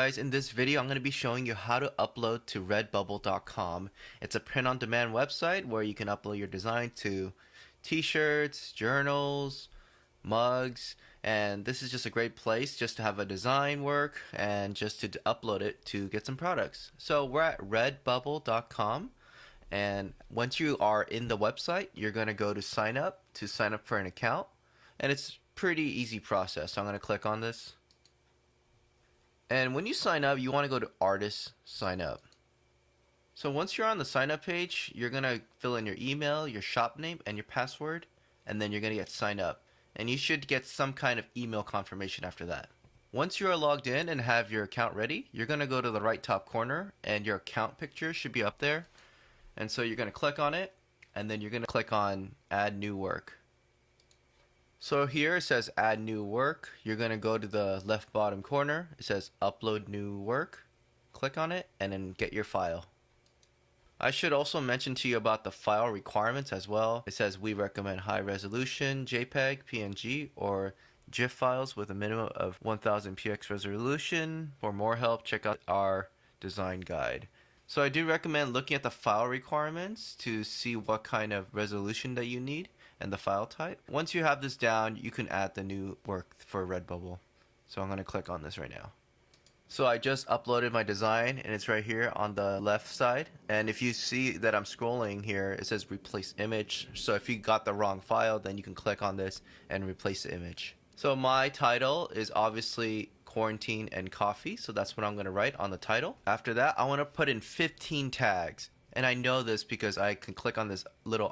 guys, in this video I'm going to be showing you how to upload to redbubble.com. It's a print-on-demand website where you can upload your design to t-shirts, journals, mugs, and this is just a great place just to have a design work and just to upload it to get some products. So we're at redbubble.com, and once you are in the website, you're going to go to sign up for an account, and it's a pretty easy process. So I'm going to click on this. And when you sign up, you want to go to Artist Sign Up. So once you're on the sign up page, you're going to fill in your email, your shop name, and your password, and then you're going to get sign up. And you should get some kind of email confirmation after that. Once you are logged in and have your account ready, you're going to go to the right top corner, and your account picture should be up there. And so you're going to click on it, and then you're going to click on Add New Work. So here it says add new work. You're going to go to the left bottom corner. It says upload new work. Click on it and then get your file. I should also mention to you about the file requirements as well. It says we recommend high resolution JPEG, PNG, or GIF files with a minimum of 1000 px resolution. For more help, check out our design guide. So I do recommend looking at the file requirements to see what kind of resolution that you need and the file type. Once you have this down, you can add the new work for Redbubble. So I'm going to click on this right now. So I just uploaded my design and it's right here on the left side. And if you see that I'm scrolling here, it says replace image. So if you got the wrong file, then you can click on this and replace the image. So my title is obviously quarantine and coffee. So that's what I'm going to write on the title. After that, I want to put in 15 tags. And I know this because I can click on this little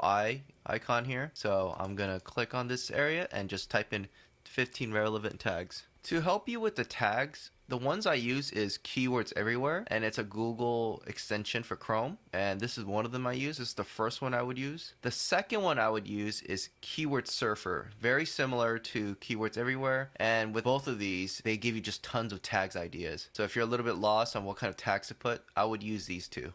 icon here. So I'm going to click on this area and just type in 15 relevant tags. To help you with the tags, the ones I use is Keywords Everywhere, and it's a Google extension for Chrome. And this is one of them I use. This is the first one I would use. The second one I would use is Keyword Surfer. Very similar to Keywords Everywhere. And with both of these, they give you just tons of tags ideas. So if you're a little bit lost on what kind of tags to put, I would use these two.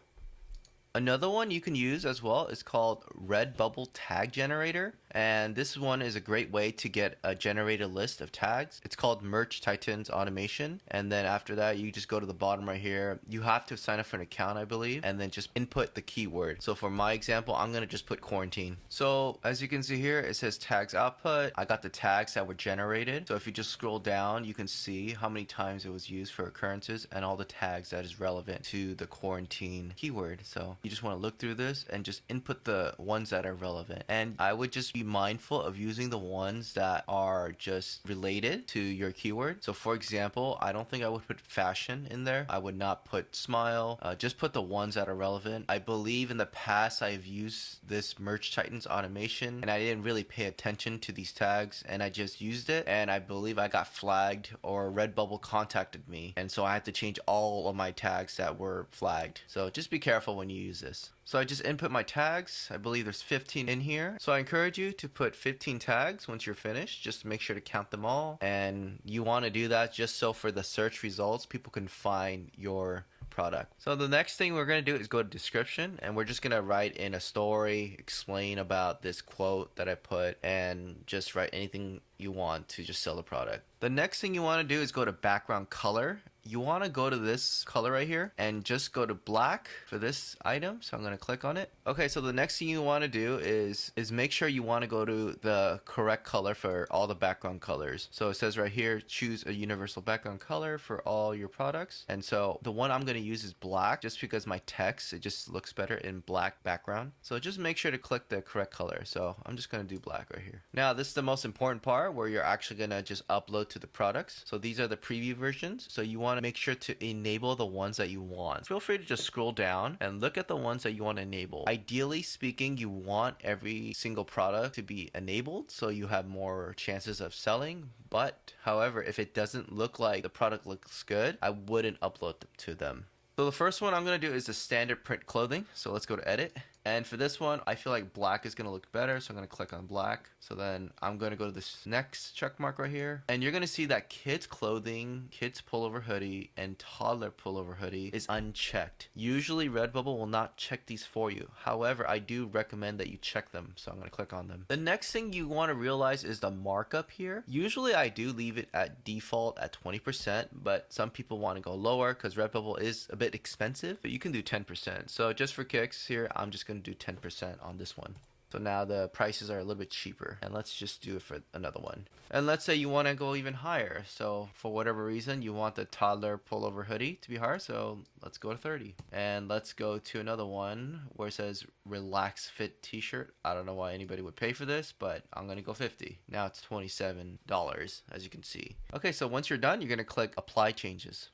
Another one you can use as well is called Redbubble Tag Generator, and this one is a great way to get a generated list of tags. It's called Merch Titans Automation, and then after that you just go to the bottom right here. You have to sign up for an account, I believe, and then just input the keyword. So for my example, I'm going to just put quarantine. So as you can see here, it says tags output. I got the tags that were generated. So if you just scroll down, you can see how many times it was used for occurrences and all the tags that is relevant to the quarantine keyword. So you just want to look through this and just input the ones that are relevant. And I would just be mindful of using the ones that are just related to your keyword. So for example, I don't think I would put fashion in there. I would not put smile. Just put the ones that are relevant. I believe in the past I've used this Merch Titans automation and I didn't really pay attention to these tags and I just used it, and I believe I got flagged or Redbubble contacted me, and so I had to change all of my tags that were flagged. So just be careful when you use this. So I just input my tags. I believe there's 15 in here. So I encourage you to put 15 tags once you're finished. Just make sure to count them all. And you want to do that just so for the search results, people can find your product. So the next thing we're going to do is go to description, and we're just going to write in a story, explain about this quote that I put, and just write anything you want to just sell the product. The next thing you want to do is go to background color. You want to go to this color right here and just go to black for this item. So I'm going to click on it. Okay, so the next thing you want to do is make sure you want to go to the correct color for all the background colors. So it says right here, choose a universal background color for all your products. And so the one I'm going to use is black, just because my text, it just looks better in black background. So just make sure to click the correct color. So I'm just going to do black right here. Now this is the most important part where you're actually going to just upload to the products. So these are the preview versions. So you want to make sure to enable the ones that you want. Feel free to just scroll down and look at the ones that you want to enable. Ideally speaking, you want every single product to be enabled so you have more chances of selling. But however, if it doesn't look like the product looks good, I wouldn't upload to them. So the first one I'm going to do is the standard print clothing. So let's go to edit. And for this one, I feel like black is going to look better, so I'm going to click on black. So then I'm going to go to this next check mark right here, and you're going to see that kids clothing, kids pullover hoodie, and toddler pullover hoodie is unchecked. Usually Redbubble will not check these for you. However, I do recommend that you check them, so I'm going to click on them. The next thing you want to realize is the markup here. Usually I do leave it at default at 20%, but some people want to go lower because Redbubble is a bit expensive, but you can do 10%. So just for kicks here, I'm just going to do 10% on this one. So now the prices are a little bit cheaper, and let's just do it for another one. And let's say you want to go even higher. So for whatever reason, you want the toddler pullover hoodie to be higher. So let's go to 30. And let's go to another one where it says relax fit t-shirt. I don't know why anybody would pay for this, but I'm going to go 50. Now it's $27, as you can see. Okay, so once you're done, you're going to click apply changes.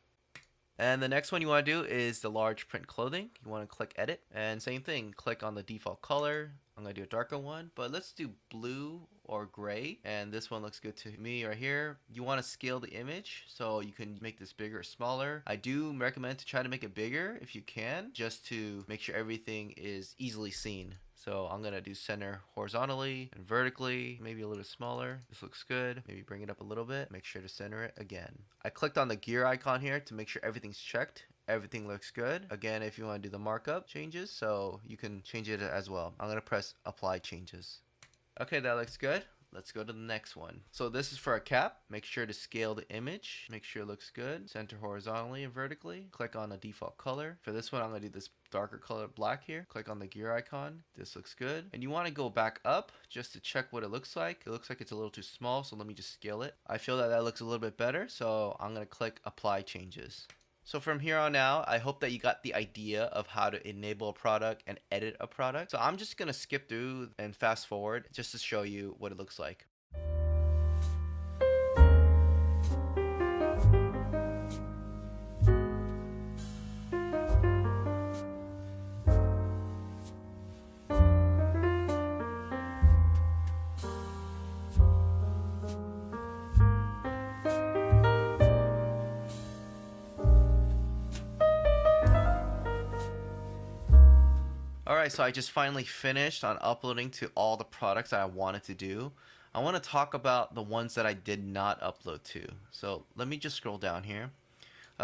And the next one you want to do is the large print clothing. You want to click edit, and same thing, click on the default color. I'm going to do a darker one, but let's do blue or gray, and this one looks good to me right here. You want to scale the image so you can make this bigger or smaller. I do recommend to try to make it bigger if you can, just to make sure everything is easily seen. So I'm going to do center horizontally and vertically, maybe a little smaller. This looks good. Maybe bring it up a little bit. Make sure to center it again. I clicked on the gear icon here to make sure everything's checked. Everything looks good. Again, if you want to do the markup changes, so you can change it as well. I'm going to press apply changes. Okay, that looks good. Let's go to the next one. So this is for a cap. Make sure to scale the image. Make sure it looks good. Center horizontally and vertically. Click on the default color. For this one, I'm going to do this darker color black here. Click on the gear icon. This looks good. And you want to go back up just to check what it looks like. It looks like it's a little too small, so let me just scale it. I feel that looks a little bit better, so I'm going to click apply changes. So from here on out, I hope that you got the idea of how to enable a product and edit a product. So I'm just going to skip through and fast forward just to show you what it looks like. Alright, so I just finally finished on uploading to all the products that I wanted to do. I want to talk about the ones that I did not upload to. So let me just scroll down here.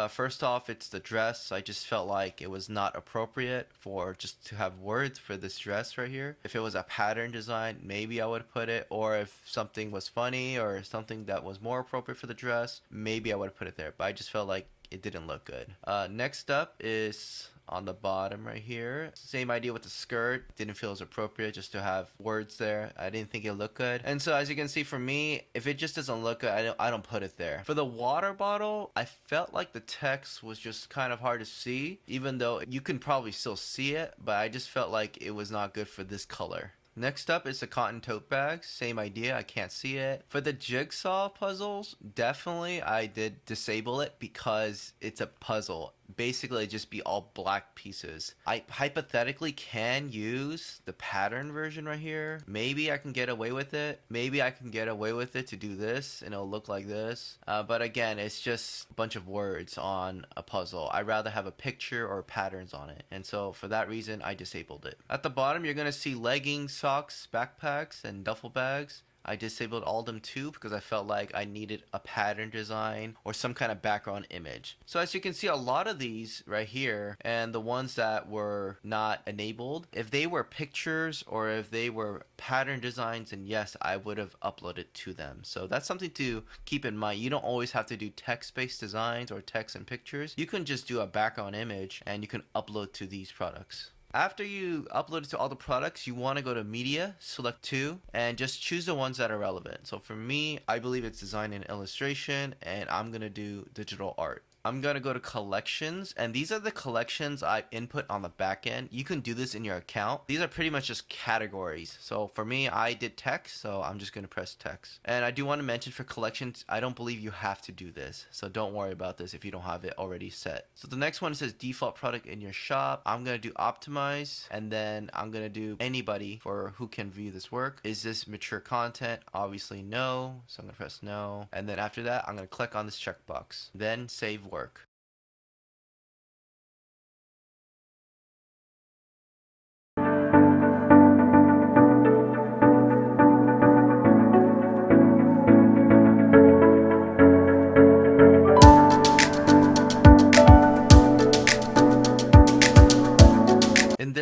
First off, it's the dress. I just felt like it was not appropriate for just to have words for this dress right here. If it was a pattern design, maybe I would put it, or if something was funny or something that was more appropriate for the dress, maybe I would put it there, but I just felt like it didn't look good. Next up is on the bottom right here. Same idea with the skirt. Didn't feel as appropriate just to have words there. I didn't think it looked good. And so as you can see, for me, if it just doesn't look good, I don't put it there. For the water bottle, I felt like the text was just kind of hard to see, even though you can probably still see it, but I just felt like it was not good for this color. Next up is the cotton tote bags. Same idea, I can't see it. For the jigsaw puzzles, definitely I did disable it because it's a puzzle. Basically, it'd just be all black pieces. I hypothetically can use the pattern version right here. Maybe I can get away with it. Maybe I can get away with it to do this and it'll look like this. But again, it's just a bunch of words on a puzzle. I'd rather have a picture or patterns on it. And so for that reason, I disabled it. At the bottom, you're going to see leggings, socks, backpacks, and duffel bags. I disabled all of them too because I felt like I needed a pattern design or some kind of background image. So as you can see, a lot of these right here and the ones that were not enabled, if they were pictures or if they were pattern designs, then yes, I would have uploaded to them. So that's something to keep in mind. You don't always have to do text-based designs or text and pictures. You can just do a background image and you can upload to these products. After you upload it to all the products, you want to go to media, select 2, and just choose the ones that are relevant. So for me, I believe it's design and illustration, and I'm going to do digital art. I'm going to go to collections, and these are the collections I input on the back end. You can do this in your account. These are pretty much just categories. So for me, I did text, so I'm just going to press text. And I do want to mention for collections, I don't believe you have to do this. So don't worry about this if you don't have it already set. So the next one says default product in your shop. I'm going to do optimize, and then I'm going to do anybody for who can view this work. Is this mature content? Obviously no. So I'm going to press no. And then after that, I'm going to click on this checkbox. Then save work.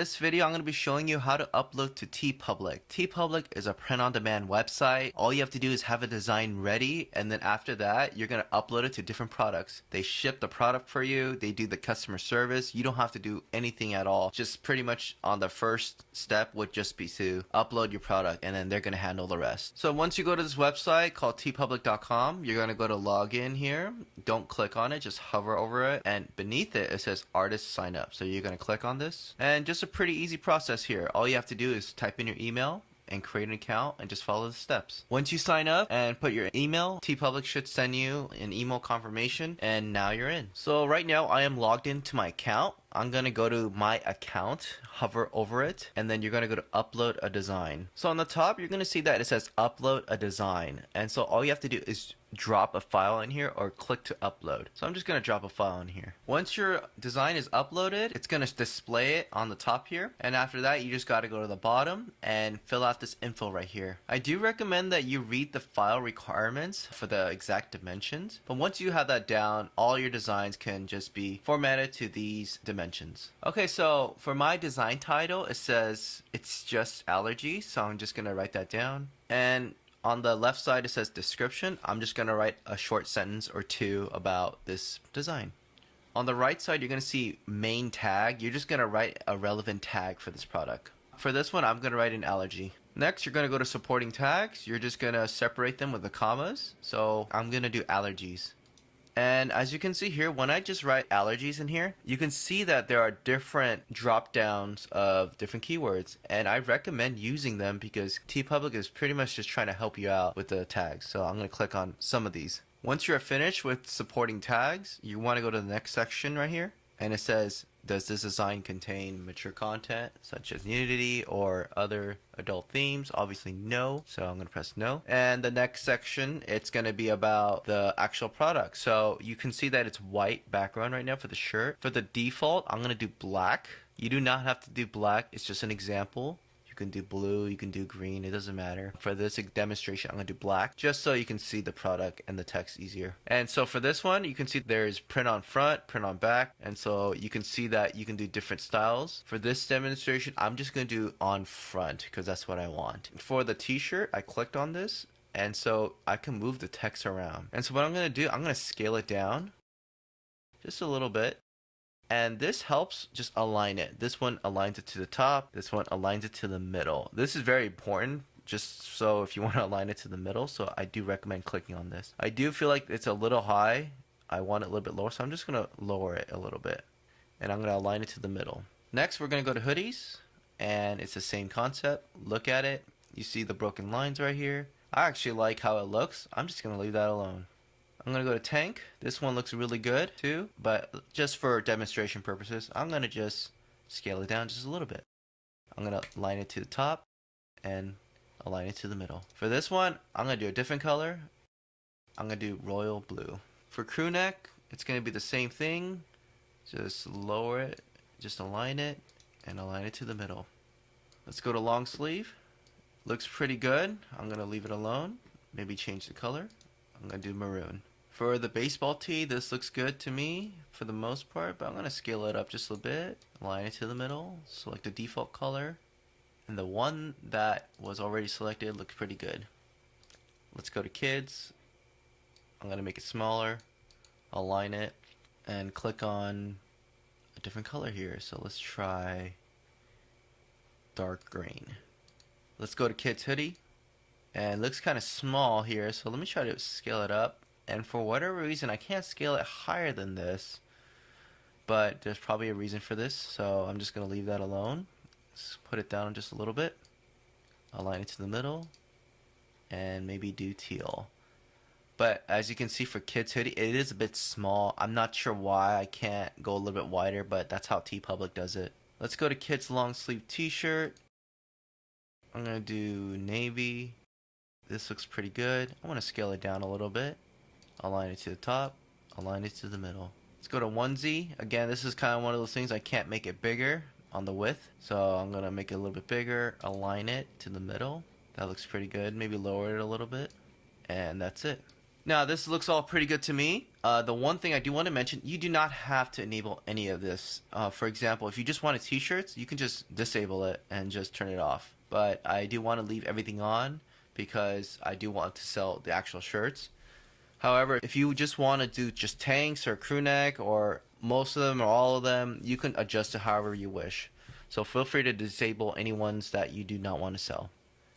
this video, I'm going to be showing you how to upload to Teepublic. Teepublic is a print-on-demand website. All you have to do is have a design ready, and then after that, you're going to upload it to different products. They ship the product for you. They do the customer service. You don't have to do anything at all. Just pretty much on the first step would just be to upload your product, and then they're going to handle the rest. So once you go to this website called teepublic.com, you're going to go to login here. Don't click on it, just hover over it, and beneath it, it says artist sign up. So you're going to click on this, and just a pretty easy process here. All you have to do is type in your email and create an account and just follow the steps. Once you sign up and put your email, Teepublic should send you an email confirmation, and now you're in. So right now I am logged into my account. I'm gonna go to my account, hover over it, and then you're gonna go to upload a design. So on the top, you're gonna see that it says upload a design. And so all you have to do is drop a file in here or click to upload. So I'm just gonna drop a file in here. Once your design is uploaded, it's gonna display it on the top here. And after that, you just gotta go to the bottom and fill out this info right here. I do recommend that you read the file requirements for the exact dimensions. But once you have that down, all your designs can just be formatted to these dimensions. Okay, so for my design title, it says it's just allergies, so I'm just gonna write that down. And on the left side, it says description. I'm just gonna write a short sentence or two about this design. On the right side, you're gonna see main tag. You're just gonna write a relevant tag for this product. For this one, I'm gonna write an allergy. Next, you're gonna go to supporting tags. You're just gonna separate them with the commas. So I'm gonna do allergies. And as you can see here, when I just write allergies in here, you can see that there are different drop downs of different keywords, and I recommend using them because Teepublic is pretty much just trying to help you out with the tags. So I'm going to click on some of these. Once you're finished with supporting tags, you want to go to the next section right here, and it says, does this design contain mature content such as nudity or other adult themes? Obviously no, so I'm going to press no. And the next section, it's going to be about the actual product. So you can see that it's white background right now for the shirt. For the default, I'm going to do black. You do not have to do black, it's just an example. You can do blue, you can do green, it doesn't matter. For this demonstration, I'm going to do black, just so you can see the product and the text easier. And so for this one, you can see there's print on front, print on back, and so you can see that you can do different styles. For this demonstration, I'm just going to do on front, because that's what I want. For the t-shirt, I clicked on this, and so I can move the text around. And so what I'm going to do, I'm going to scale it down just a little bit. And this helps just align it. This one aligns it to the top. This one aligns it to the middle. This is very important, just so if you want to align it to the middle. So I do recommend clicking on this. I do feel like it's a little high. I want it a little bit lower, so I'm just going to lower it a little bit. And I'm going to align it to the middle. Next, we're going to go to hoodies. And it's the same concept. Look at it. You see the broken lines right here. I actually like how it looks. I'm just going to leave that alone. I'm going to go to tank. This one looks really good too, but just for demonstration purposes, I'm going to just scale it down just a little bit. I'm going to align it to the top and align it to the middle. For this one, I'm going to do a different color. I'm going to do royal blue. For crew neck, it's going to be the same thing. Just lower it, just align it, and align it to the middle. Let's go to long sleeve. Looks pretty good. I'm going to leave it alone. Maybe change the color. I'm going to do maroon. For the baseball tee, this looks good to me for the most part, but I'm going to scale it up just a bit. Align it to the middle, select the default color, and the one that was already selected looks pretty good. Let's go to kids. I'm going to make it smaller, align it, and click on a different color here. So let's try dark green. Let's go to kids hoodie, and it looks kind of small here, so let me try to scale it up. And for whatever reason, I can't scale it higher than this, but there's probably a reason for this, so I'm just going to leave that alone. Let's put it down just a little bit, align it to the middle, and maybe do teal. But as you can see for kids hoodie, it is a bit small. I'm not sure why I can't go a little bit wider, but that's how Teepublic does it. Let's go to kids long sleeve t-shirt. I'm going to do navy. This looks pretty good. I want to scale it down a little bit. Align it to the top, align it to the middle. Let's go to onesie. Again, this is kind of one of those things I can't make it bigger on the width, so I'm going to make it a little bit bigger, align it to the middle. That looks pretty good. Maybe lower it a little bit, and that's it. Now, this looks all pretty good to me. The one thing I do want to mention, you do not have to enable any of this. For example, if you just wanted t-shirts, you can just disable it and just turn it off. But I do want to leave everything on because I do want to sell the actual shirts. However, if you just want to do just tanks or crew neck or most of them or all of them, you can adjust it however you wish. So feel free to disable any ones that you do not want to sell.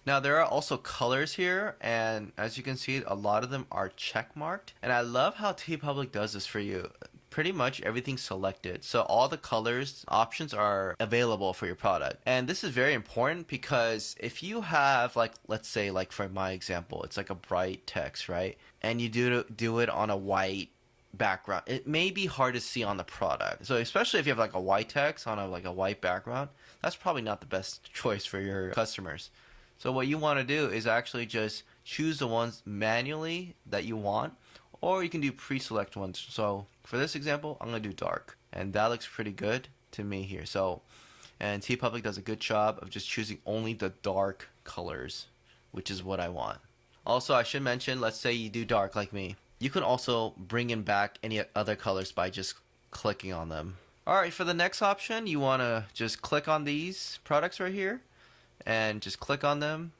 Now there are also colors here, and as you can see, a lot of them are check marked. And I love how Teepublic does this for you. Pretty much everything's selected, so all the colors options are available for your product. And this is very important because if you have, like, let's say, like for my example, it's like a bright text, right? And you do it on a white background, it may be hard to see on the product. So especially if you have like a white text on a white background, that's probably not the best choice for your customers. So what you want to do is actually just choose the ones manually that you want, or you can do pre-select ones. So for this example, I'm going to do dark, and that looks pretty good to me here. So, and Teepublic does a good job of just choosing only the dark colors, which is what I want. Also, I should mention, let's say you do dark like me. You can also bring in back any other colors by just clicking on them. Alright, for the next option, you want to just click on these products right here and just click on them.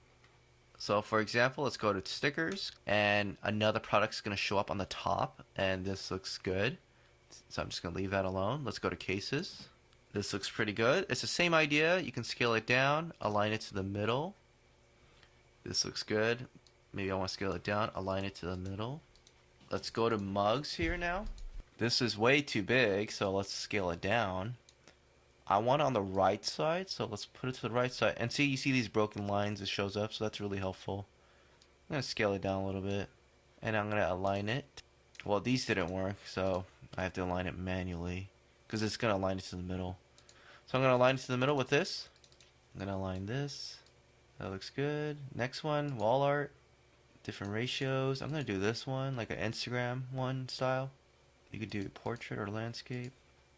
So for example, let's go to stickers, and another product's going to show up on the top, and this looks good. So I'm just going to leave that alone. Let's go to cases. This looks pretty good. It's the same idea. You can scale it down, align it to the middle. This looks good. Maybe I want to scale it down, align it to the middle. Let's go to mugs here now. This is way too big, so let's scale it down. I want it on the right side, so let's put it to the right side. And see, you see these broken lines, it shows up, so that's really helpful. I'm going to scale it down a little bit, and I'm going to align it. Well, these didn't work, so I have to align it manually, because it's going to align it to the middle. So I'm going to align it to the middle with this. I'm going to align this. That looks good. Next one, wall art. Different ratios. I'm going to do this one, like an Instagram one style. You could do portrait or landscape.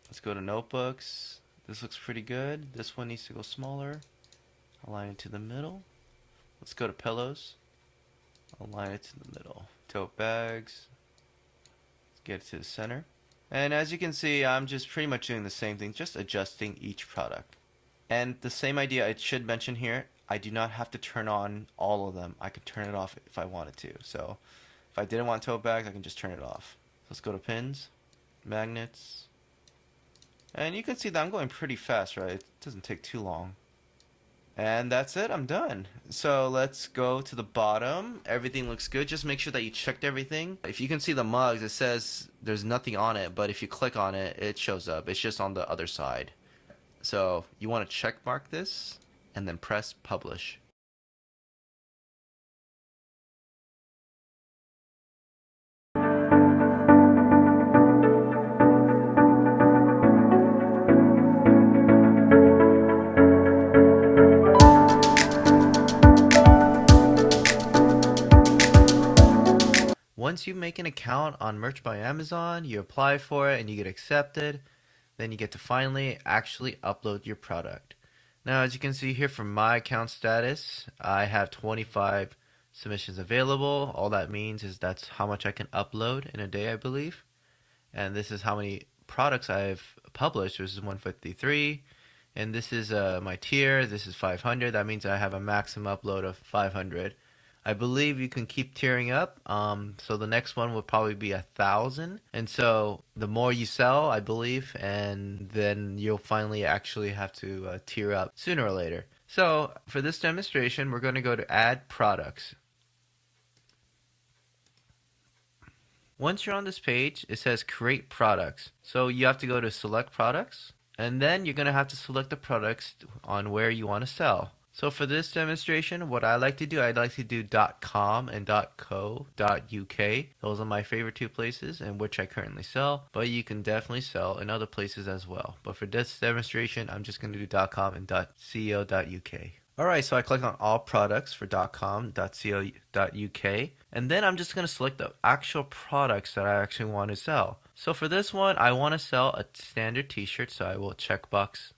Let's go to notebooks. This looks pretty good. This one needs to go smaller. Align it to the middle. Let's go to pillows. Align it to the middle. Tote bags. Let's get it to the center. And as you can see, I'm just pretty much doing the same thing, just adjusting each product. And the same idea I should mention here, I do not have to turn on all of them. I can turn it off if I wanted to. So if I didn't want tote bags, I can just turn it off. So let's go to pins, magnets. And you can see that I'm going pretty fast, right? It doesn't take too long. And that's it, I'm done. So let's go to the bottom. Everything looks good. Just make sure that you checked everything. If you can see the mugs, it says there's nothing on it, but if you click on it, it shows up. It's just on the other side. So you want to check mark this and then press publish. Once you make an account on Merch by Amazon, you apply for it and you get accepted, then you get to finally actually upload your product. Now, as you can see here from my account status, I have 25 submissions available. All that means is that's how much I can upload in a day, I believe. And this is how many products I've published. This is 153. And this is my tier. This is 500. That means I have a maximum upload of 500. I believe you can keep tiering up. So the next one will probably be 1,000. And so the more you sell, I believe, and then you'll finally actually have to tier up sooner or later. So for this demonstration, we're going to go to Add Products. Once you're on this page, it says Create Products. So you have to go to Select Products, and then you're going to have to select the products on where you want to sell. So for this demonstration, what I like to do, I'd like to do .com and .co.uk. Those are my favorite two places in which I currently sell, but you can definitely sell in other places as well. But for this demonstration, I'm just going to do .com and .co.uk. Alright, so I click on all products for .com, .co.uk, and then I'm just going to select the actual products that I actually want to sell. So for this one, I want to sell a standard t-shirt, so I will checkbox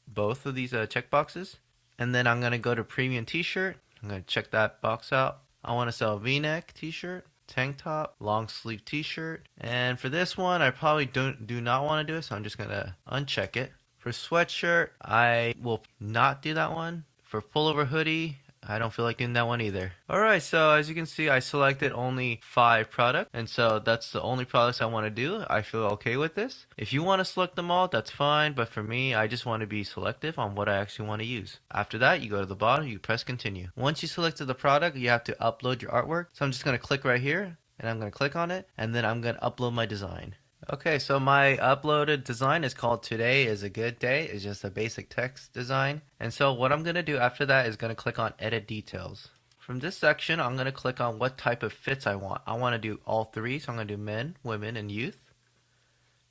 both of these checkboxes. And then I'm going to go to premium t-shirt. I'm going to check that box out. I want to sell a v-neck t-shirt. tank top, long sleeve t-shirt. And for this one, I probably do not want to do it, so I'm just gonna uncheck it. For sweatshirt, I will not do that one. For pullover hoodie, I don't feel like doing that one either. Alright, so as you can see, I selected only 5 products, and so that's the only products I want to do. I feel okay with this. If you want to select them all, that's fine, but for me, I just want to be selective on what I actually want to use. After that, you go to the bottom, you press continue. Once you selected the product, you have to upload your artwork. So I'm just going to click right here, and I'm going to click on it, and then I'm going to upload my design. Okay, so my uploaded design is called Today is a Good Day. It's just a basic text design. And so what I'm going to do after that is going to click on Edit Details. From this section, I'm going to click on what type of fits I want. I want to do all 3, so I'm going to do men, women, and youth.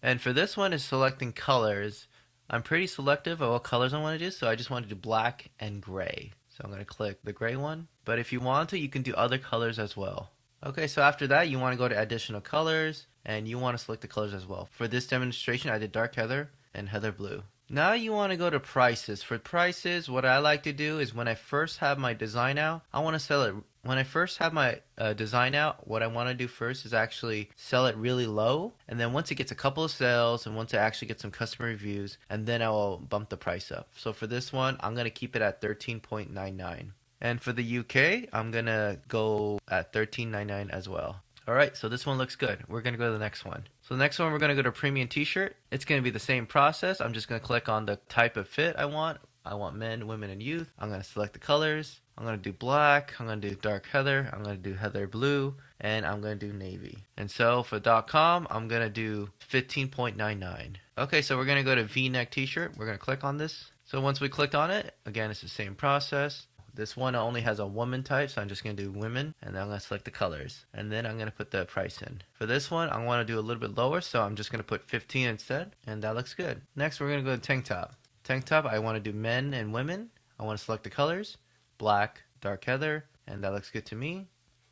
And for this one is selecting colors. I'm pretty selective of what colors I want to do, so I just want to do black and gray. So I'm going to click the gray one. But if you want to, you can do other colors as well. Okay, so after that, you want to go to additional colors, and you want to select the colors as well. For this demonstration, I did dark heather and heather blue. Now you want to go to prices. For prices, what I like to do is when I first have my design out, I want to sell it. When I first have my design out, what I want to do first is actually sell it really low. And then once it gets a couple of sales and once I actually get some customer reviews, and then I will bump the price up. So for this one, I'm going to keep it at $13.99. And for the UK, I'm going to go at $13.99 as well. Alright, so this one looks good. We're going to go to the next one. So the next one, we're going to go to premium t-shirt. It's going to be the same process. I'm just going to click on the type of fit I want. I want men, women, and youth. I'm going to select the colors. I'm going to do black. I'm going to do dark heather. I'm going to do heather blue. And I'm going to do navy. And so for .com, I'm going to do $15.99. Okay, so we're going to go to V-neck t-shirt. We're going to click on this. So once we click on it, again, it's the same process. This one only has a woman type, so I'm just going to do women, and then I'm going to select the colors. And then I'm going to put the price in. For this one, I want to do a little bit lower, so I'm just going to put 15 instead, and that looks good. Next, we're going to go to tank top. Tank top, I want to do men and women. I want to select the colors, black, dark heather, and that looks good to me.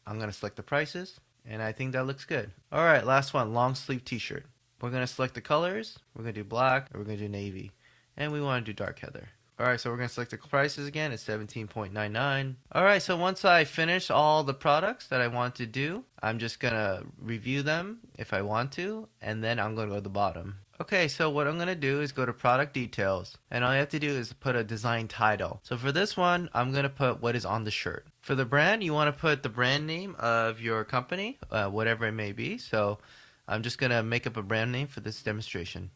I'm going to select the prices, and I think that looks good. Alright, last one, long sleeve t-shirt. We're going to select the colors, we're going to do black, or we're going to do navy, and we want to do dark heather. Alright, so we're going to select the prices again. It's $17.99. Alright, so once I finish all the products that I want to do, I'm just going to review them if I want to, and then I'm going to go to the bottom. Okay, so what I'm going to do is go to product details, and all you have to do is put a design title. So for this one, I'm going to put what is on the shirt. For the brand, you want to put the brand name of your company, whatever it may be. So I'm just going to make up a brand name for this demonstration.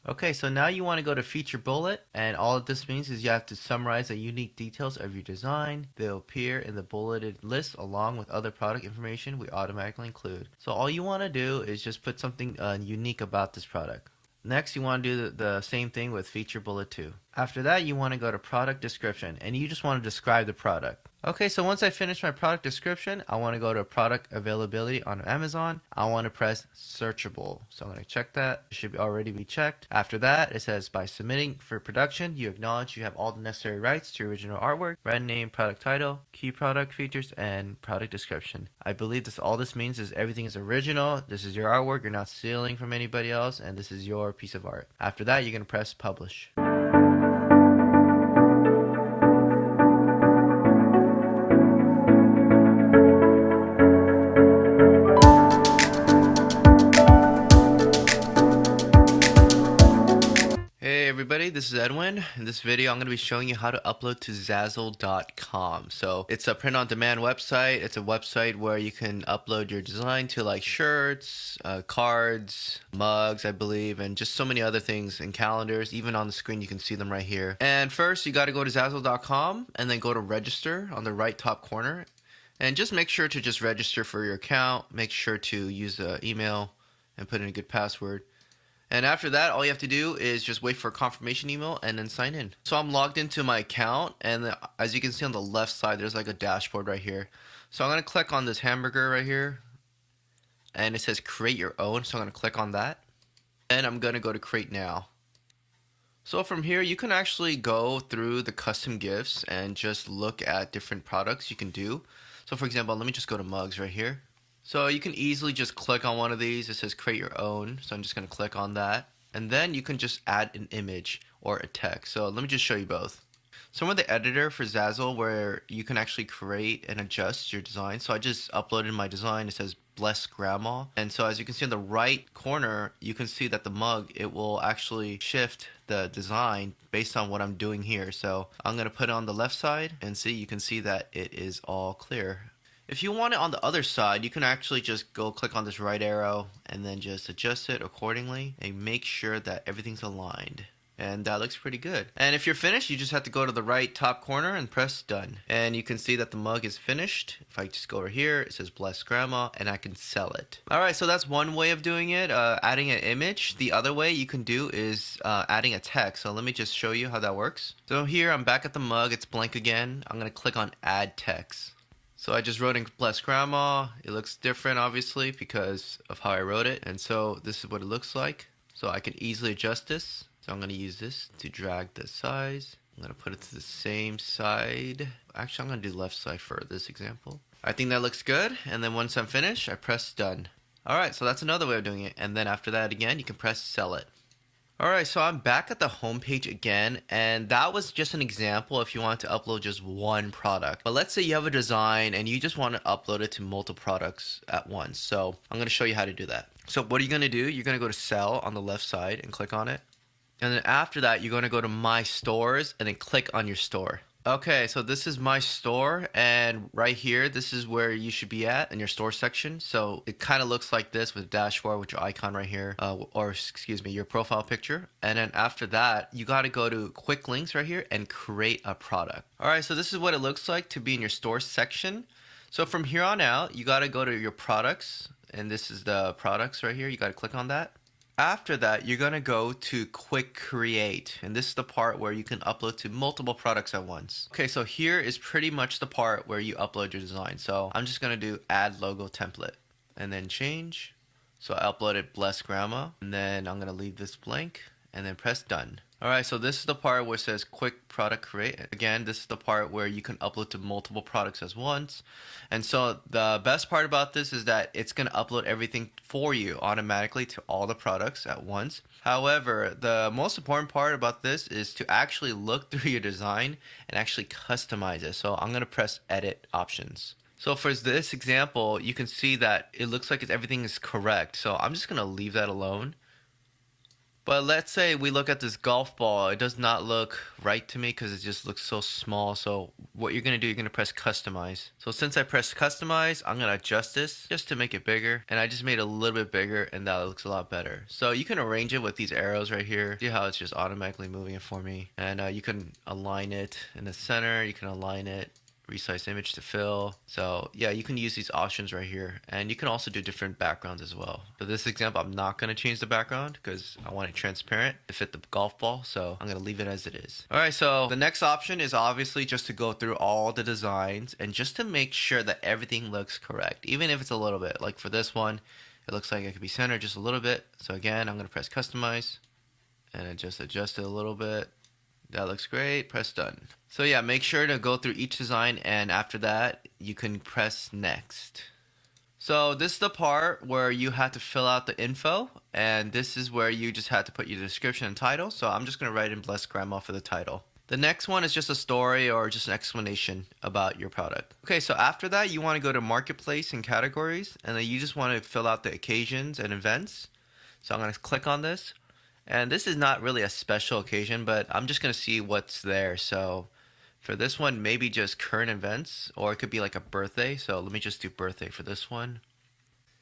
Okay, so now you want to go to feature bullet, and all this means is you have to summarize the unique details of your design. They'll appear in the bulleted list along with other product information we automatically include. So all you want to do is just put something unique about this product. Next, you want to do the same thing with feature bullet 2. After that, you want to go to product description, and you just want to describe the product. Okay, so once I finish my product description, I want to go to product availability on Amazon. I want to press searchable. So I'm going to check that. It should already be checked. After that, it says by submitting for production, you acknowledge you have all the necessary rights to your original artwork, brand name, product title, key product features, and product description. I believe all this means is everything is original. This is your artwork. You're not stealing from anybody else, and this is your piece of art. After that, you're going to press publish. Hey everybody, this is Edwin. In this video, I'm going to be showing you how to upload to Zazzle.com. So it's a print-on-demand website. It's a website where you can upload your design to like shirts, cards, mugs, I believe, and just so many other things, and calendars. Even on the screen, you can see them right here. And first, you got to go to Zazzle.com and then go to register on the right top corner. And just make sure to just register for your account. Make sure to use the email and put in a good password. And after that, all you have to do is just wait for a confirmation email and then sign in. So I'm logged into my account, and as you can see on the left side, there's like a dashboard right here. So I'm going to click on this hamburger right here, and it says create your own. So I'm going to click on that. Then I'm going to go to create now. So from here, you can actually go through the custom gifts and just look at different products you can do. So for example, let me just go to mugs right here. So you can easily just click on one of these. It says create your own. So I'm just going to click on that. And then you can just add an image or a text. So let me just show you both. some of the editor for Zazzle where you can actually create and adjust your design. So I just uploaded my design. It says Bless Grandma. And so as you can see in the right corner, you can see that the mug, it will actually shift the design based on what I'm doing here. So I'm going to put it on the left side and see, you can see that it is all clear. If you want it on the other side, you can actually just go click on this right arrow and then just adjust it accordingly and make sure that everything's aligned. And that looks pretty good. And if you're finished, you just have to go to the right top corner and press done. And you can see that the mug is finished. If I just go over here, it says Bless Grandma, and I can sell it. Alright, so that's one way of doing it, adding an image. The other way you can do is adding a text. So let me just show you how that works. So here, I'm back at the mug. It's blank again. I'm going to click on Add Text. So I just wrote in Bless Grandma. It looks different, obviously, because of how I wrote it. And so this is what it looks like. So I can easily adjust this. So I'm going to use this to drag the size. I'm going to put it to the same side. Actually, I'm going to do left side for this example. I think that looks good. And then once I'm finished, I press done. Alright, so that's another way of doing it. And then after that, again, you can press sell it. Alright, so I'm back at the home page again, and that was just an example if you want to upload just one product. But let's say you have a design and you just want to upload it to multiple products at once. So I'm going to show you how to do that. So what are you going to do? You're going to go to Sell on the left side and click on it. And then after that, you're going to go to My Stores and then click on your store. Okay, so this is my store, and right here, this is where you should be at in your store section. So it kind of looks like this with dashboard with your icon right here, or excuse me, your profile picture. And then after that, you got to go to quick links right here and create a product. All right, so this is what it looks like to be in your store section. So from here on out, you got to go to your products, and this is the products right here. You got to click on that. After that, you're going to go to Quick Create, and this is the part where you can upload to multiple products at once. Okay, so here is pretty much the part where you upload your design. So I'm just going to do Add Logo Template and then change. So I uploaded Bless Grandma, and then I'm going to leave this blank and then press Done. Alright, so this is the part where it says Quick Product Create. Again, this is the part where you can upload to multiple products at once. And so the best part about this is that it's going to upload everything for you automatically to all the products at once. However, the most important part about this is to actually look through your design and actually customize it. So I'm going to press Edit Options. So for this example, you can see that it looks like everything is correct. So I'm just going to leave that alone. But let's say we look at this golf ball. It does not look right to me because it just looks so small. So what you're going to do, you're going to press Customize. So since I pressed Customize, I'm going to adjust this just to make it bigger. And I just made it a little bit bigger, and that looks a lot better. So you can arrange it with these arrows right here. See how it's just automatically moving it for me. And you can align it in the center. You can align it. Resize image to fill. So yeah, you can use these options right here, and you can also do different backgrounds as well. For this example, I'm not going to change the background because I want it transparent to fit the golf ball, so I'm going to leave it as it is. Alright, so the next option is obviously just to go through all the designs and just to make sure that everything looks correct, even if it's a little bit. Like for this one, it looks like it could be centered just a little bit. So again, I'm going to press Customize and then just adjust it a little bit. That looks great. Press Done. So yeah, make sure to go through each design, and after that, you can press Next. So this is the part where you have to fill out the info, and this is where you just have to put your description and title. So I'm just going to write in Bless Grandma for the title. The next one is just a story or just an explanation about your product. Okay, so after that, you want to go to Marketplace and Categories, and then you just want to fill out the occasions and events. So I'm going to click on this. And this is not really a special occasion, but I'm just going to see what's there. So for this one, maybe just current events, or it could be like a birthday. So let me just do birthday for this one.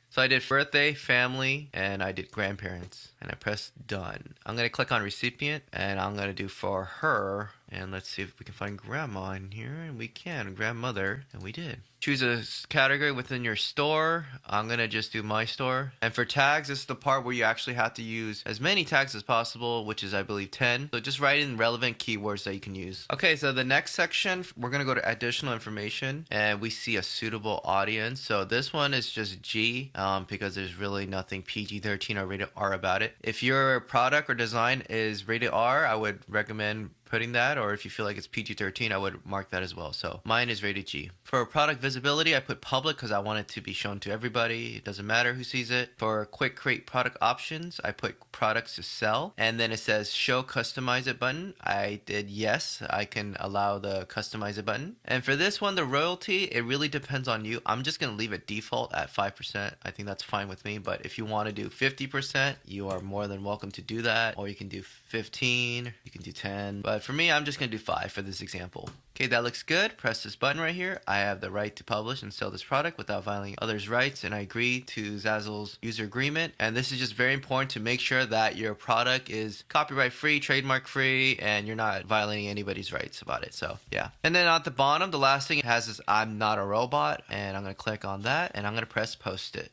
So I did birthday, family, and I did grandparents, and I pressed Done. I'm going to click on recipient, and I'm going to do for her, and let's see if we can find grandma in here, and we can, grandmother, and we did. Choose a category within your store. I'm going to just do my store. And for tags, this is the part where you actually have to use as many tags as possible, which is, I believe, 10. So just write in relevant keywords that you can use. Okay, so the next section, we're going to go to additional information, and we see a suitable audience. So this one is just G, because there's really nothing PG-13 or rated R about it. If your product or design is rated R, I would recommend putting that, or if you feel like it's PG-13, I would mark that as well. So mine is rated G. For product visibility, I put public because I want it to be shown to everybody. It doesn't matter who sees it. For quick create product options, I put products to sell, and then it says show customize it button. I did yes, I can allow the customize it button. And for this one, the royalty, it really depends on you. I'm just gonna leave it default at 5%. I think that's fine with me, but if you want to do 50%, you are more than welcome to do that, or you can do 15, you can do 10, but for me, I'm just gonna do 5 for this example. Okay, that looks good. Press this button right here. I have the right to publish and sell this product without violating others' rights, and I agree to Zazzle's user agreement. And this is just very important to make sure that your product is copyright free, trademark free, and you're not violating anybody's rights about it. So yeah. And then at the bottom, the last thing it has is I'm not a robot, and I'm gonna click on that, and I'm gonna press post it.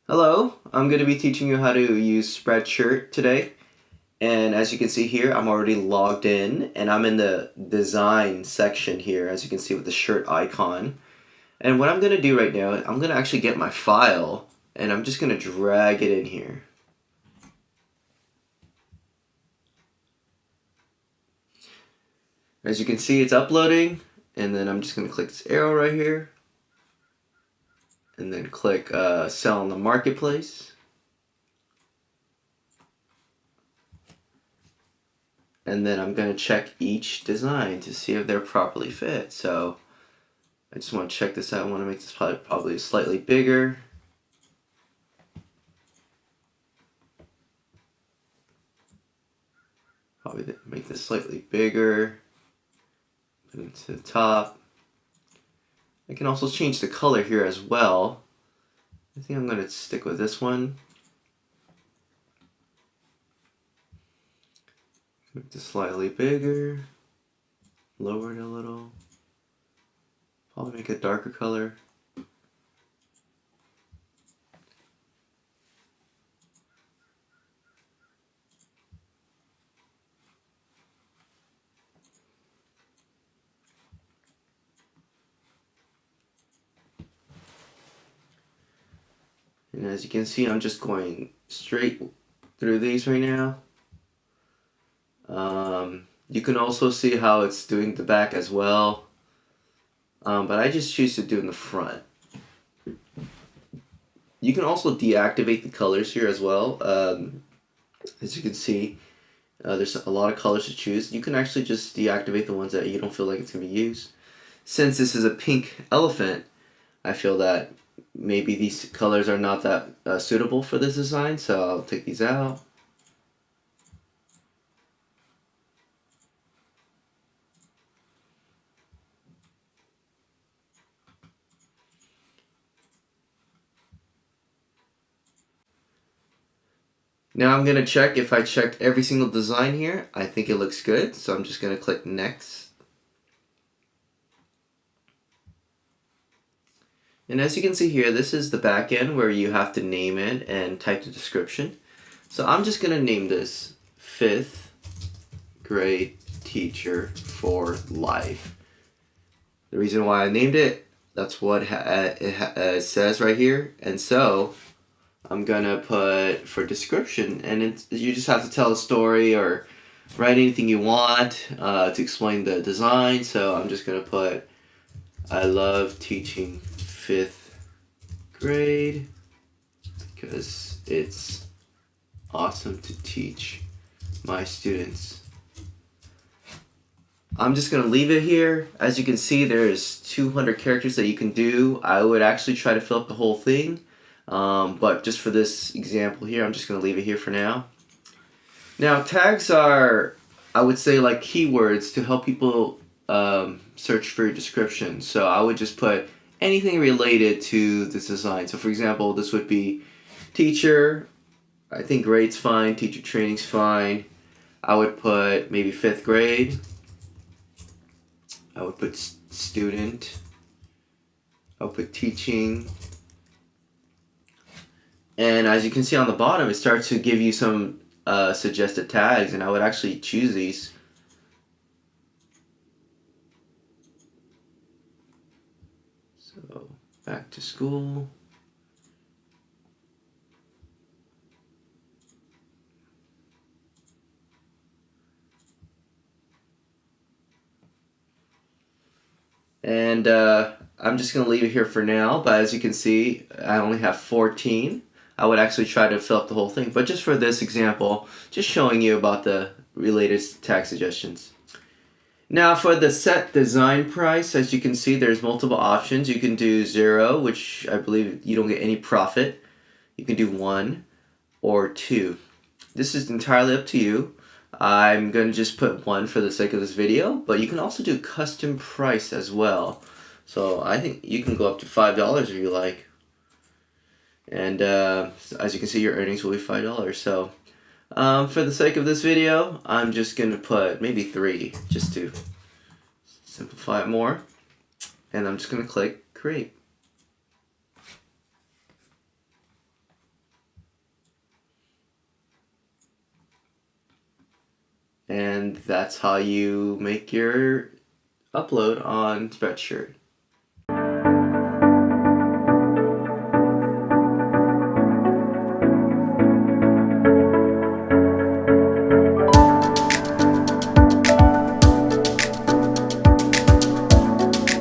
Hello, I'm going to be teaching you how to use Spreadshirt today. And as you can see here, I'm already logged in and I'm in the design section here, as you can see with the shirt icon. And what I'm going to do right now, I'm going to actually get my file and I'm just going to drag it in here. As you can see, it's uploading, and then I'm just going to click this arrow right here. And then click sell in the marketplace. And then I'm going to check each design to see if they're properly fit. So I just want to check this out. I want to make this probably slightly bigger. Probably make this slightly bigger. Put it to the top. I can also change the color here as well. I think I'm going to stick with this one. Make this slightly bigger. Lower it a little. Probably make a darker color. And as you can see, I'm just going straight through these right now. You can also see how it's doing the back as well. But I just choose to do in the front. You can also deactivate the colors here as well. As you can see, there's a lot of colors to choose. You can actually just deactivate the ones that you don't feel like it's going to be used. Since this is a pink elephant, I feel that maybe these colors are not that suitable for this design, so I'll take these out. Now I'm going to check if I checked every single design here. I think it looks good, so I'm just going to click next. And as you can see here, this is the back end where you have to name it and type the description. So I'm just going to name this 5th grade teacher for life. The reason why I named it, that's what it says right here. And so I'm gonna put for description, and you just have to tell a story or write anything you want to explain the design. So I'm just gonna put, I love teaching 5th grade because it's awesome to teach my students. I'm just going to leave it here. As you can see, there's 200 characters that you can do. I would actually try to fill up the whole thing. But just for this example here, I'm just going to leave it here for now. Now, tags are, I would say, like keywords to help people search for your description. So I would just put anything related to this design. So for example, this would be teacher. I think grade's fine. Teacher training's fine. I would put maybe 5th grade. I would put student. I would put teaching. And as you can see on the bottom, it starts to give you some suggested tags, and I would actually choose these. So back to school. And I'm just going to leave it here for now, but as you can see, I only have 14. I would actually try to fill up the whole thing, but just for this example, just showing you about the related tag suggestions. Now for the set design price, as you can see, there's multiple options. You can do 0, which I believe you don't get any profit. You can do 1 or 2. This is entirely up to you. I'm going to just put 1 for the sake of this video, but you can also do custom price as well. So I think you can go up to $5 if you like. And as you can see, your earnings will be $5. So for the sake of this video, I'm just going to put maybe 3 just to simplify it more. And I'm just going to click create. And that's how you make your upload on Spreadshirt.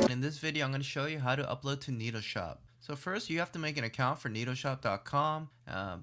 In this video, I'm going to show you how to upload to Neatoshop. So first, you have to make an account for Neatoshop.com,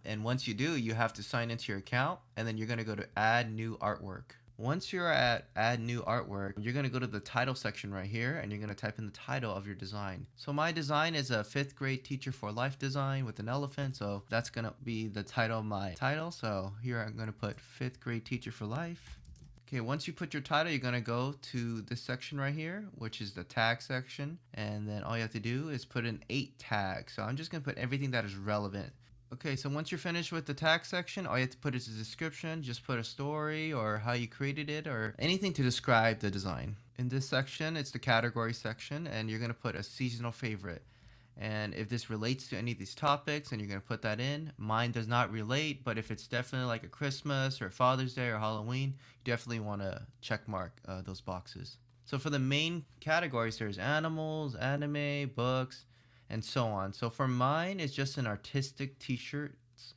and once you do, you have to sign into your account, and then you're going to go to Add New Artwork. Once you're at Add New Artwork, you're going to go to the title section right here, and you're going to type in the title of your design. So my design is a 5th grade Teacher for Life design with an elephant, so that's going to be the title of my title. So here I'm going to put 5th grade Teacher for Life. Okay, once you put your title, you're going to go to this section right here, which is the tag section. And then all you have to do is put in 8 tags. So I'm just going to put everything that is relevant. Okay, so once you're finished with the tag section, all you have to put is a description. Just put a story or how you created it or anything to describe the design. In this section, it's the category section, and you're going to put a seasonal favorite. And if this relates to any of these topics, and you're going to put that in. Mine does not relate, but if it's definitely like a Christmas or Father's Day or Halloween, you definitely want to check mark those boxes. So for the main categories, there's animals, anime, books, and so on. So for mine, it's just an artistic t-shirts,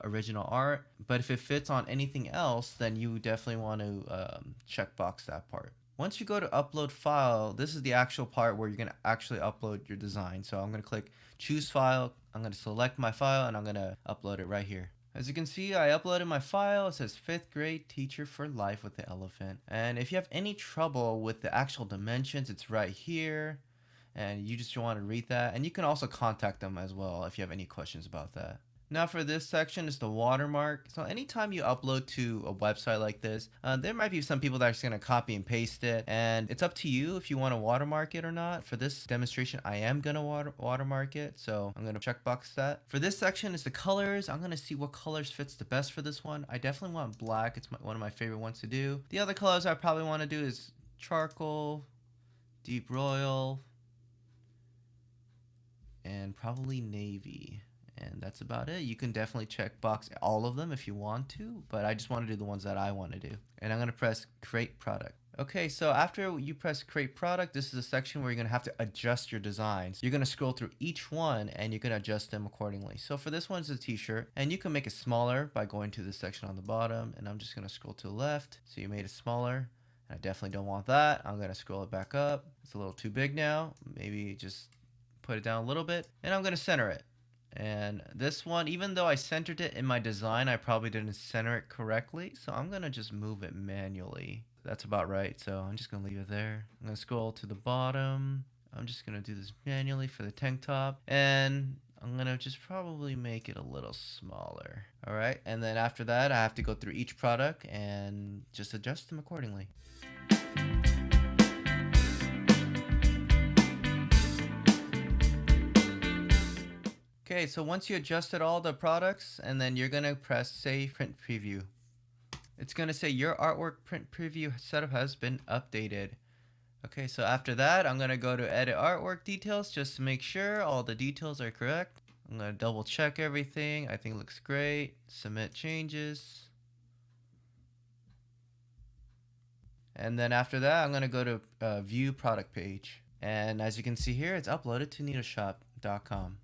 original art. But if it fits on anything else, then you definitely want to check box that part. Once you go to upload file, this is the actual part where you're going to actually upload your design. So I'm going to click choose file. I'm going to select my file and I'm going to upload it right here. As you can see, I uploaded my file. It says 5th grade Teacher for Life with the elephant. And if you have any trouble with the actual dimensions, it's right here. And you just want to read that. And you can also contact them as well if you have any questions about that. Now for this section is the watermark. So anytime you upload to a website like this, there might be some people that are just going to copy and paste it. And it's up to you if you want to watermark it or not. For this demonstration, I am going to watermark it. So I'm going to checkbox that. For this section is the colors. I'm going to see what colors fits the best for this one. I definitely want black. It's one of my favorite ones to do. The other colors I probably want to do is charcoal, deep royal, and probably navy. And that's about it. You can definitely check box all of them if you want to, but I just want to do the ones that I want to do. And I'm going to press create product. Okay, so after you press create product, this is a section where you're going to have to adjust your designs. You're going to scroll through each one and you can adjust them accordingly. So for this one's a t-shirt, and you can make it smaller by going to this section on the bottom, and I'm just going to scroll to the left. So you made it smaller. I definitely don't want that. I'm going to scroll it back up. It's a little too big now. Maybe just put it down a little bit, and I'm going to center it. And this one, even though I centered it in my design, I probably didn't center it correctly. So I'm going to just move it manually. That's about right. So I'm just going to leave it there. I'm going to scroll to the bottom. I'm just going to do this manually for the tank top. And I'm going to just probably make it a little smaller. All right. And then after that, I have to go through each product and just adjust them accordingly. Okay, so once you adjusted all the products, and then you're going to press Save Print Preview. It's going to say your artwork print preview setup has been updated. Okay, so after that, I'm going to go to Edit Artwork Details just to make sure all the details are correct. I'm going to double check everything. I think it looks great. Submit changes. And then after that, I'm going to go to View Product Page. And as you can see here, it's uploaded to Neatoshop.com.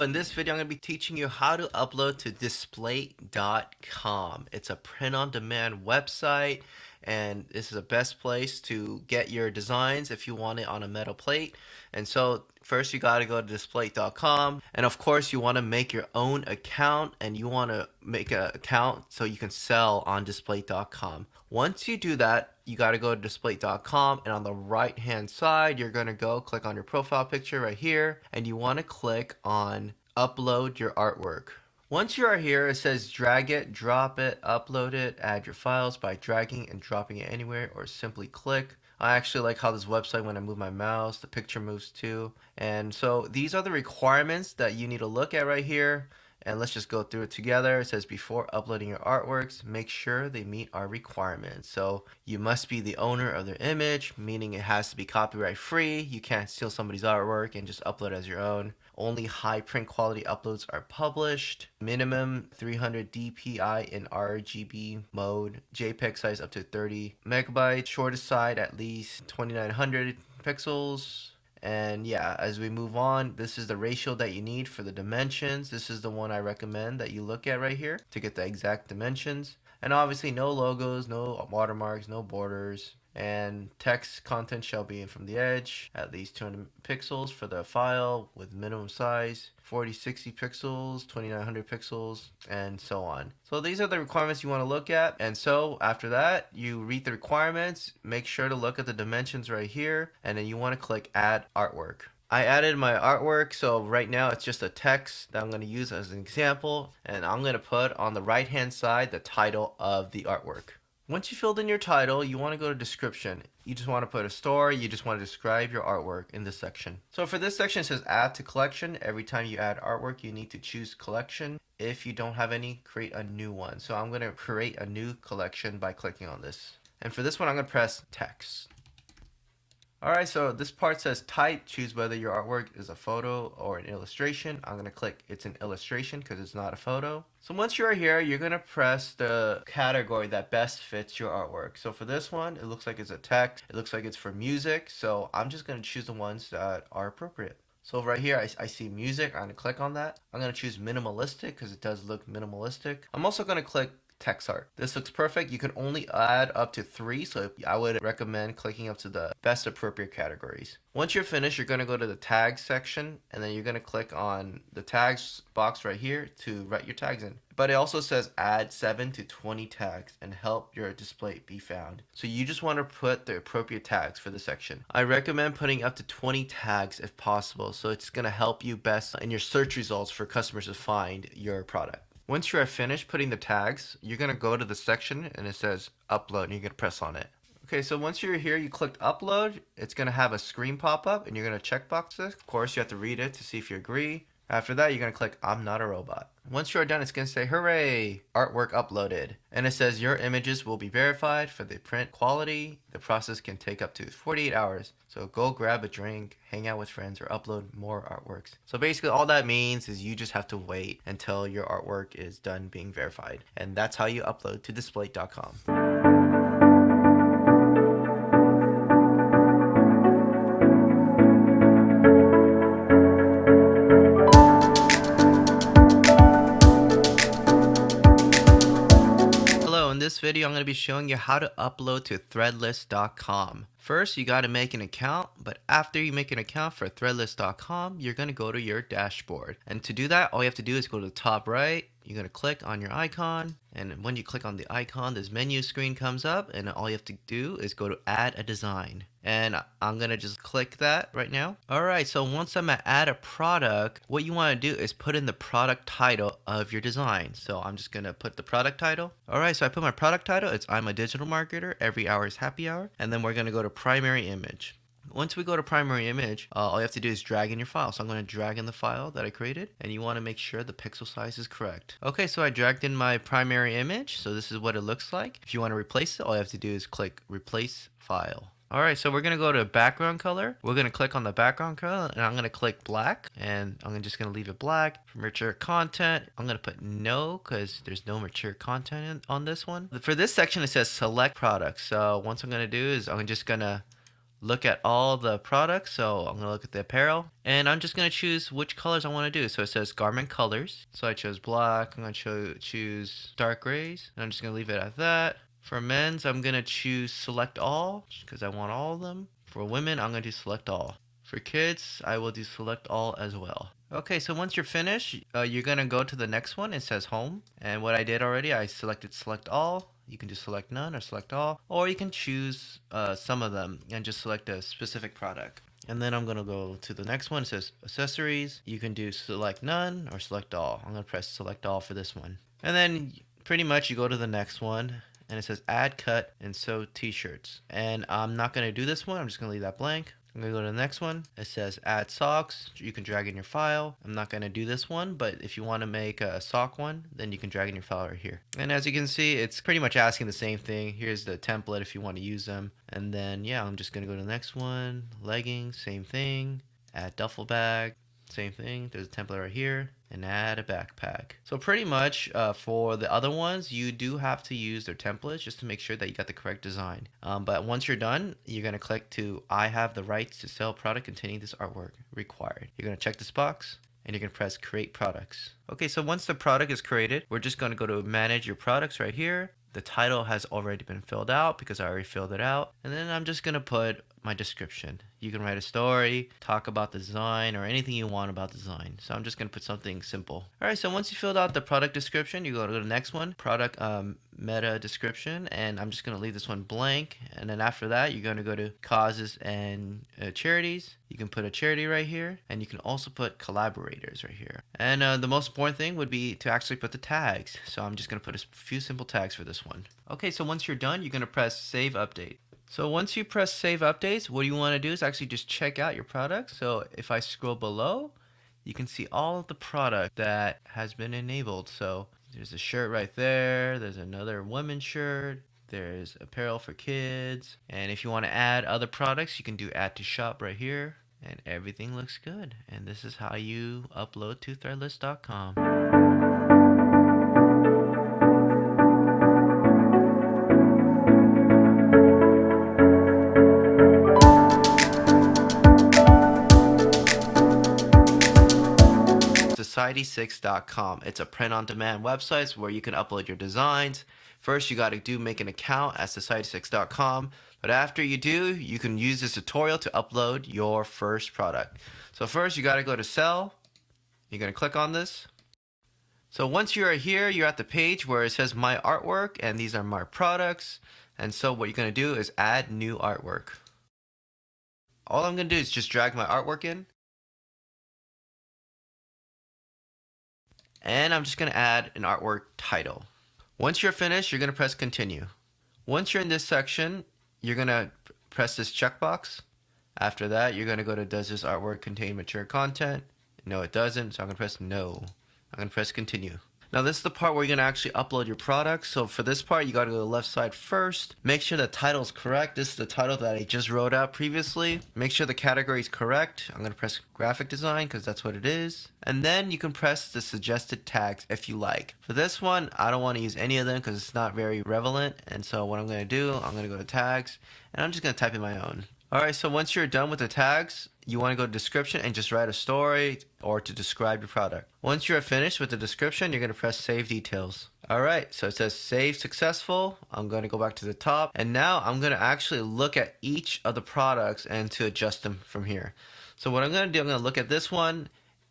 In this video, I'm going to be teaching you how to upload to Displate.com. It's a print-on-demand website, and this is the best place to get your designs if you want it on a metal plate. And so first you got to go to Displate.com, and of course you want to make your own account, and you want to make an account so you can sell on Displate.com. Once you do that, you got to go to Displate.com, and on the right hand side you're going to go click on your profile picture right here, and you want to click on upload your artwork. Once you are here, it says drag it, drop it, upload it, add your files by dragging and dropping it anywhere, or simply click. I actually like how this website, when I move my mouse, the picture moves too. And so these are the requirements that you need to look at right here. And let's just go through it together. It says before uploading your artworks, make sure they meet our requirements. So you must be the owner of their image, meaning it has to be copyright free. You can't steal somebody's artwork and just upload as your own. Only high print quality uploads are published. Minimum 300 dpi in RGB mode. JPEG size up to 30 megabytes. Shortest side at least 2900 pixels. And yeah, as we move on, this is the ratio that you need for the dimensions. This is the one I recommend that you look at right here to get the exact dimensions. And obviously no logos, no watermarks, no borders. And text content shall be in from the edge, at least 200 pixels for the file with minimum size, 4060 pixels, 2900 pixels, and so on. So these are the requirements you want to look at. And so after that, you read the requirements, make sure to look at the dimensions right here, and then you want to click add artwork. I added my artwork, so right now it's just a text that I'm going to use as an example, and I'm going to put on the right hand side the title of the artwork. Once you filled in your title, you want to go to description. You just want to put a story, you just want to describe your artwork in this section. So for this section, it says add to collection. Every time you add artwork, you need to choose collection. If you don't have any, create a new one. So I'm going to create a new collection by clicking on this. And for this one, I'm going to press text. Alright, so this part says type, choose whether your artwork is a photo or an illustration. I'm going to click it's an illustration because it's not a photo. So once you're here, you're going to press the category that best fits your artwork. So for this one, it looks like it's a text. It looks like it's for music. So I'm just going to choose the ones that are appropriate. So right here, I see music. I'm going to click on that. I'm going to choose minimalistic because it does look minimalistic. I'm also going to click text art. This looks perfect. You can only add up to 3, so I would recommend clicking up to the best appropriate categories. Once you're finished, you're going to go to the tags section, and then you're going to click on the tags box right here to write your tags in. But it also says add 7 to 20 tags and help your display be found. So you just want to put the appropriate tags for the section. I recommend putting up to 20 tags if possible, so it's going to help you best in your search results for customers to find your product. Once you are finished putting the tags, you're going to go to the section and it says upload, and you're going to press on it. Okay, so once you're here, you click upload. It's going to have a screen pop up and you're going to checkbox this. Of course, you have to read it to see if you agree. After that, you're going to click I'm not a robot. Once you're done, it's going to say, hooray, artwork uploaded. And it says your images will be verified for the print quality. The process can take up to 48 hours. So go grab a drink, hang out with friends, or upload more artworks. So basically all that means is you just have to wait until your artwork is done being verified. And that's how you upload to Displate.com. In this video, I'm going to be showing you how to upload to Threadless.com. First, you got to make an account, but after you make an account for Threadless.com, you're going to go to your dashboard. And to do that, all you have to do is go to the top right. You're going to click on your icon, and when you click on the icon, this menu screen comes up, and all you have to do is go to add a design. And I'm going to just click that right now. Alright, so once I'm at add a product, what you want to do is put in the product title of your design. So I'm just going to put the product title. Alright, so I put my product title. It's I'm a digital marketer. Every hour is happy hour. And then we're going to go to primary image. Once we go to primary image, all you have to do is drag in your file. So I'm going to drag in the file that I created, and you want to make sure the pixel size is correct. Okay, so I dragged in my primary image. So this is what it looks like. If you want to replace it, all you have to do is click replace file. Alright, so we're going to go to background color. We're going to click on the background color and I'm going to click black and I'm just going to leave it black. For mature content, I'm going to put no because there's no mature content on this one. For this section, it says select products. So what I'm going to do is I'm just going to look at all the products. So I'm going to look at the apparel and I'm just going to choose which colors I want to do. So it says garment colors. So I chose black. I'm going to choose dark grays. And I'm just going to leave it at that. For men's, I'm going to choose select all because I want all of them. For women, I'm going to do select all. For kids, I will do select all as well. Okay, so once you're finished, you're going to go to the next one. It says home. And what I did already, I selected select all. You can just select none or select all. Or you can choose some of them and just select a specific product. And then I'm going to go to the next one. It says accessories. You can do select none or select all. I'm going to press select all for this one. And then pretty much you go to the next one. And it says add, cut, and sew t-shirts. And I'm not going to do this one. I'm just going to leave that blank. I'm going to go to the next one. It says add socks. You can drag in your file. I'm not going to do this one, but if you want to make a sock one, then you can drag in your file right here. And as you can see, it's pretty much asking the same thing. Here's the template if you want to use them. And then, yeah, I'm just going to go to the next one. Leggings, same thing. Add duffel bag. Same thing, there's a template right here, and add a backpack. So pretty much for the other ones, you do have to use their templates just to make sure that you got the correct design. But once you're done, you're going to click to I have the rights to sell product containing this artwork required. You're going to check this box and you're going to press create products. Okay, so once the product is created, we're just going to go to manage your products right here. The title has already been filled out because I already filled it out. And then I'm just going to put my description. You can write a story, talk about the design, or anything you want about design. So I'm just going to put something simple. All right, so once you filled out the product description, you go to the next one, product meta description, and I'm just going to leave this one blank. And then after that, you're going to go to causes and charities. You can put a charity right here, and you can also put collaborators right here. And the most important thing would be to actually put the tags. So I'm just going to put a few simple tags for this one. Okay, so once you're done, you're going to press save update. So once you press save updates, what you want to do is actually just check out your products. So if I scroll below, you can see all of the product that has been enabled. So there's a shirt right there. There's another women's shirt. There's apparel for kids. And if you want to add other products, you can do add to shop right here. And everything looks good. And this is how you upload to Threadless.com. Society6.com. It's a print-on-demand website where you can upload your designs. First, you got to make an account at Society6.com. But after you do, you can use this tutorial to upload your first product. So first, you got to go to sell. You're going to click on this. So once you are here, you're at the page where it says my artwork, and these are my products. And so what you're going to do is add new artwork. All I'm going to do is just drag my artwork in. And I'm just going to add an artwork title. Once you're finished, you're going to press continue. Once you're in this section, you're going to press this checkbox. After that, you're going to go to does this artwork contain mature content? No, it doesn't, so I'm going to press no. I'm going to press continue. Now this is the part where you're going to actually upload your product. So for this part, you got to go to the left side first. Make sure the title is correct. This is the title that I just wrote out previously. Make sure the category is correct. I'm going to press graphic design because that's what it is. And then you can press the suggested tags if you like. For this one, I don't want to use any of them because it's not very relevant. And so what I'm going to do, I'm going to go to tags and I'm just going to type in my own. Alright, so once you're done with the tags, you want to go to description and just write a story or to describe your product. Once you're finished with the description, you're going to press save details. Alright, so it says save successful. I'm going to go back to the top and now I'm going to actually look at each of the products and to adjust them from here. So what I'm going to do, I'm going to look at this one.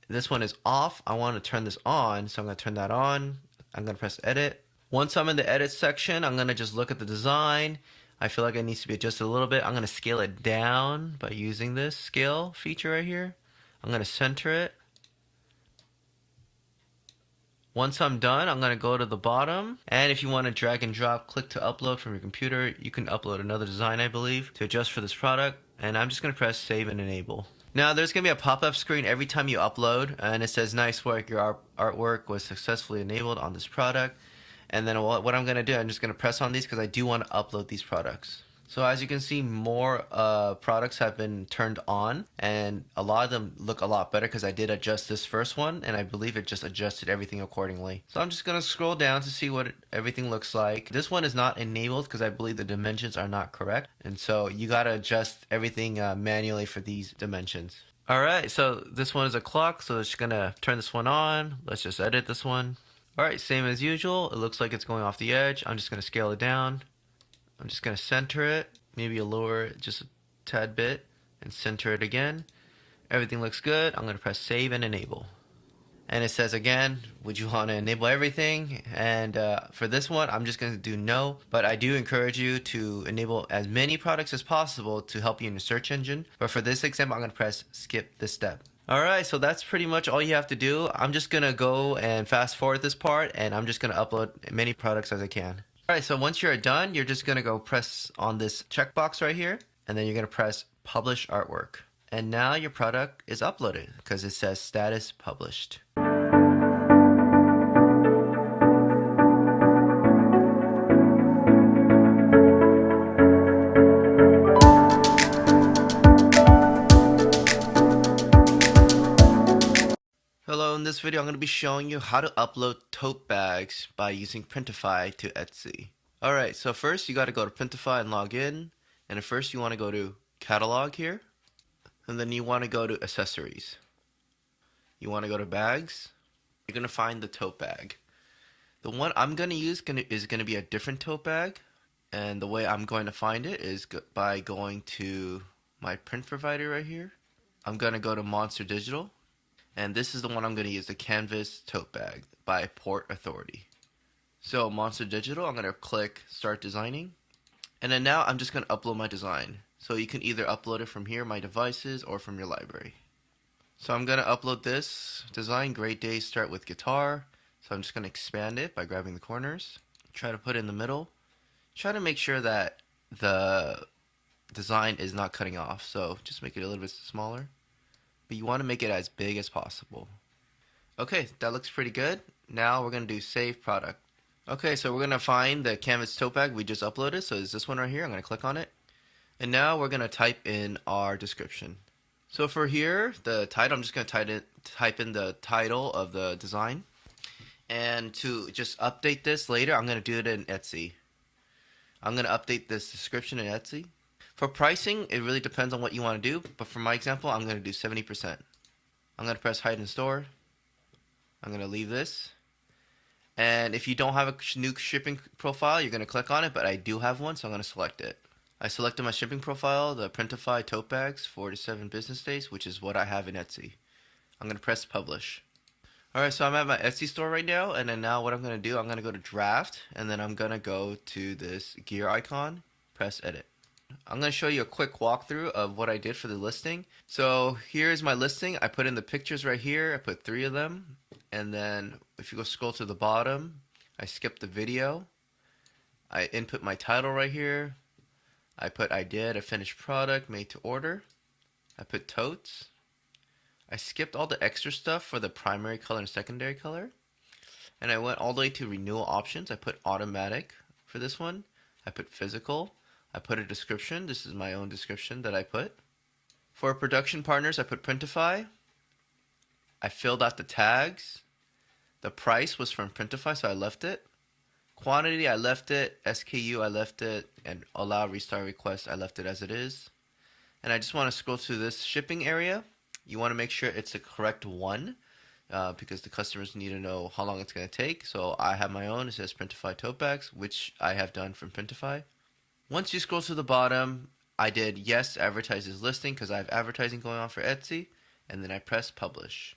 This one is off. I want to turn this on, so I'm going to turn that on. I'm going to press edit. Once I'm in the edit section, I'm going to just look at the design. I feel like it needs to be adjusted a little bit. I'm going to scale it down by using this scale feature right here. I'm going to center it. Once I'm done, I'm going to go to the bottom. And if you want to drag and drop, click to upload from your computer. You can upload another design, I believe, to adjust for this product. And I'm just going to press save and enable. Now there's going to be a pop-up screen every time you upload. And it says, nice work, your artwork was successfully enabled on this product. And then what I'm going to do, I'm just going to press on these because I do want to upload these products. So as you can see, more products have been turned on, and a lot of them look a lot better because I did adjust this first one, and I believe it just adjusted everything accordingly. So I'm just gonna scroll down to see what everything looks like. This one is not enabled because I believe the dimensions are not correct, and so you gotta adjust everything manually for these dimensions. Alright, so this one is a clock, so it's just gonna turn this one on. Let's just edit this one. Alright, same as usual. It looks like it's going off the edge. I'm just gonna scale it down. I'm just going to center it, maybe lower it just a tad bit, and center it again. Everything looks good. I'm going to press save and enable. And it says again, would you want to enable everything? And for this one, I'm just going to do no, but I do encourage you to enable as many products as possible to help you in your search engine. But for this example, I'm going to press skip this step. Alright, so that's pretty much all you have to do. I'm just going to go and fast forward this part, and I'm just going to upload as many products as I can. Alright, so once you're done, you're just going to go press on this checkbox right here, and then you're going to press publish artwork. And now your product is uploaded because it says status published. Hello, in this video I'm going to be showing you how to upload tote bags by using Printify to Etsy. Alright, so first you got to go to Printify and log in, and at first you want to go to catalog here, and then you want to go to accessories. You want to go to bags. You're going to find the tote bag. The one I'm going to use is going to be a different tote bag, and the way I'm going to find it is by going to my print provider right here. I'm going to go to Monster Digital. And this is the one I'm going to use, the Canvas Tote Bag by Port Authority. So Monster Digital, I'm going to click Start Designing. And then now I'm just going to upload my design. So you can either upload it from here, my devices, or from your library. So I'm going to upload this design, Great Days Start with Guitar. So I'm just going to expand it by grabbing the corners. Try to put it in the middle. Try to make sure that the design is not cutting off. So just make it a little bit smaller. But you want to make it as big as possible. Okay, that looks pretty good. Now we're going to do save product. Okay, so we're going to find the Canvas tote bag we just uploaded. So it's this one right here. I'm going to click on it. And now we're going to type in our description. So for here, the title, I'm just going to type in the title of the design. And to just update this later, I'm going to do it in Etsy. I'm going to update this description in Etsy. For pricing, it really depends on what you want to do, but for my example, I'm going to do 70%. I'm going to press hide in store. I'm going to leave this. And if you don't have a new shipping profile, you're going to click on it, but I do have one, so I'm going to select it. I selected my shipping profile, the Printify tote bags, 4 to 7 business days, which is what I have in Etsy. I'm going to press publish. Alright, so I'm at my Etsy store right now, and then now what I'm going to do, I'm going to go to draft, and then I'm going to go to this gear icon, press edit. I'm going to show you a quick walkthrough of what I did for the listing. So here's my listing. I put in the pictures right here. I put 3 of them. And then if you go scroll to the bottom, I skipped the video. I input my title right here. I put I did a finished product made to order. I put totes. I skipped all the extra stuff for the primary color and secondary color. And I went all the way to renewal options. I put automatic for this one. I put physical. I put a description. This is my own description that I put. For production partners, I put Printify. I filled out the tags. The price was from Printify, so I left it. Quantity, I left it. SKU, I left it. And allow restart request, I left it as it is. And I just want to scroll to this shipping area. You want to make sure it's the correct one because the customers need to know how long it's going to take. So I have my own. It says Printify tote bags, which I have done from Printify. Once you scroll to the bottom, I did yes, advertise this listing because I have advertising going on for Etsy, and then I press publish.